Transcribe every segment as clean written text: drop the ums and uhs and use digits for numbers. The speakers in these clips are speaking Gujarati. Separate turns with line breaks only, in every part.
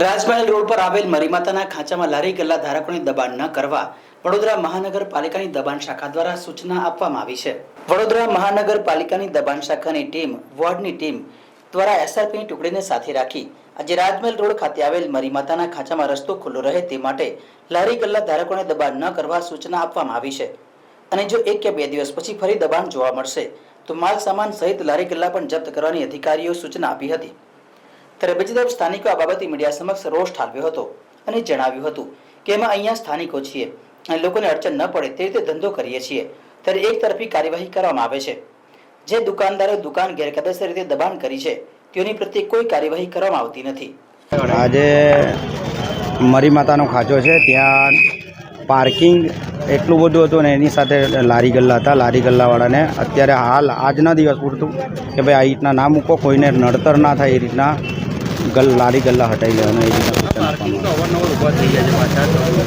રાજમહેલ રોડ પર આવેલ મરીમાતાના ખાંચામાં લારી ગલ્લા ધારકોને દબાણ ન કરવા વડોદરા મહાનગરપાલિકાની દબાણ શાખા દ્વારા સૂચના આપવામાં આવી છે। વડોદરા મહાનગરપાલિકાની દબાણ શાખાની ટીમ વોર્ડની ટીમ દ્વારા એસઆરપીની ટુકડીને સાથે રાખી આજે રાજમહેલ રોડ ખાતે આવેલ મરીમાતાના ખાંચામાં રસ્તો ખુલ્લો રહે તે માટે લારી ગલ્લા ધારકોને દબાણ ન કરવા સૂચના આપવામાં આવી છે અને જો 1 કે 2 દિવસ પછી ફરી દબાણ જોવા મળશે તો માલ સામાન સહિત લારી ગલ્લા પણ જપ્ત કરવાની અધિકારીઓ સૂચના આપી હતી। ત્યારે બીજી તરફ સ્થાનિકો આ બાબતે મીડિયા સમક્ષ રોષ ઠાલવ્યો હતો અને જણાવ્યું હતું કે એમાં અહીંયા સ્થાનિકો છીએ અને લોકોને અડચણ ન પડે તે રીતે ધંધો કરીએ છીએ ત્યારે એક તરફી કાર્યવાહી કરવામાં આવે છે। જે દુકાનદારો દુકાન ગેરકાયદેસર રીતે દબાણ કરી છે તેઓની પ્રત્યે કોઈ કાર્યવાહી કરવામાં આવતી નથી।
આજે મરીમાતાનો ખાંચો છે, ત્યાં પાર્કિંગ એટલું બધું હતું ને એની સાથે લારી ગલ્લા હતા। લારી ગલ્લાવાળાને અત્યારે હાલ આજના દિવસ પૂરતું કે ભાઈ આ રીતના ના મૂકો, કોઈને નડતર ના થાય એ રીતના લારી ગલ્લા હટાવી લેવાનો એ રીતના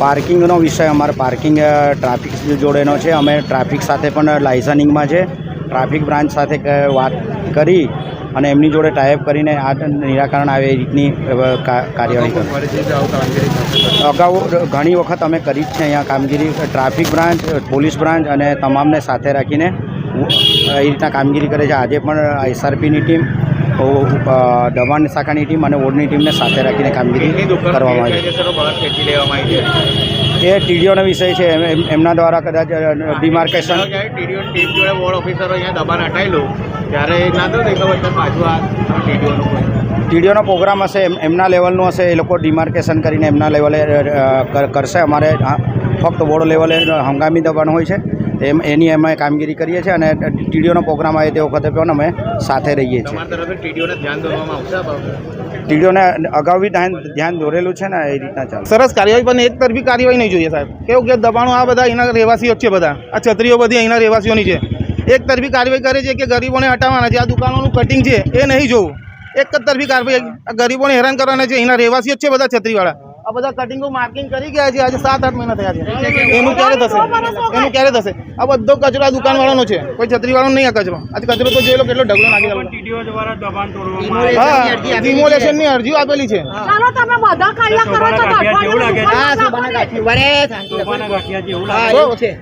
પાર્કિંગનો વિષય અમારે પાર્કિંગ ટ્રાફિક જોડેનો છે। અમે ટ્રાફિક સાથે પણ લાયસનિંગમાં છે, ટ્રાફિક બ્રાન્ચ સાથે વાત કરી અને એમની જોડે ટાઈપ કરીને આ નિરાકરણ આવે એ રીતની કાર્યવાહી કરી। અગાઉ ઘણી વખત અમે કરી જ છે અહીંયા કામગીરી, ટ્રાફિક બ્રાન્ચ, પોલીસ બ્રાન્ચ અને તમામને સાથે રાખીને એ રીતના કામગીરી કરે છે। આજે પણ એસઆરપીની ટીમ, દબાણ શાખાની ટીમ અને વોર્ડની ટીમને સાથે રાખીને કામગીરી કરવામાં આવી છે। એ ટીડીઓનો વિષય છે, એમના દ્વારા કદાચ ડિમાર્કેશન ટીડીઓનો પ્રોગ્રામ હશે, એમના લેવલનું હશે, એ લોકો ડિમાર્કેશન કરીને એમના લેવલે કરશે। અમારે ફક્ત વોર્ડ લેવલે હંગામી દબાણ હોય છે એની અમે કામગીરી કરીએ છીએ અને ટીડીઓનો પ્રોગ્રામ આવે તે વખતે પણ અમે સાથે રહીએ છીએ। ટીડીઓને અગાઉ બી ધ્યાન દોરેલું છે ને એ રીતના ચાલે।
સરસ કાર્યવાહી, પણ એક તરફી કાર્યવાહી નહીં જોઈએ સાહેબ। કેવું કે દબાણો આ બધા અહીંના રહેવાસીઓ જ છે, બધા આ છત્રીઓ બધી અહીંના રહેવાસીઓની છે। એક તરફી કાર્યવાહી કરે છે કે ગરીબોને હટાવવાના છે, આ દુકાનોનું કટિંગ છે એ નહીં જોવું। એક જ તરફી કાર્યવાહી, ગરીબોને હેરાન કરવાના છે, અહીંના રહેવાસીઓ જ છે બધા છત્રીવાળા। આ બધા કટિંગો માર્કિંગ કરી ગયા છે, આજે 7-8 મહિના થયા છે। એનું ક્યારે થશે? એનું ક્યારે થશે? આ બધો કચરો આ દુકાનવાળાનો છે, કોઈ છત્રીવાળાનો નહીં। આ કચરો કચરો તો જોઈ લો કેટલો ઢગલો નાખી દેવાનો। હા, ડિમોલેશનની અરજીઓ આપેલી છે।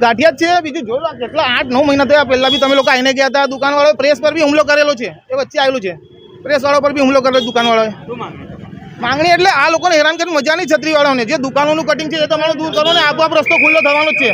ગાંઠિયા જ છે, બીજું જો કેટલા 8-9 મહિના થયા પહેલા બી તમે લોકો આવીને ગયા હતા। દુકાનવાળો પ્રેસ પર બી હુમલો કરેલો છે, એ વચ્ચે આવેલું છે, પ્રેસવાળો પર બી હુમલો કરેલો દુકાનવાળાએ। માંગણી એટલે આ લોકોને હેરાન કરીને મજા નહીં છત્રીવાળાઓને। જે દુકાનોનું કટિંગ છે એ તમારું દૂર કરો ને આપોઆપ રસ્તો ખુલ્લો થવાનો જ છે।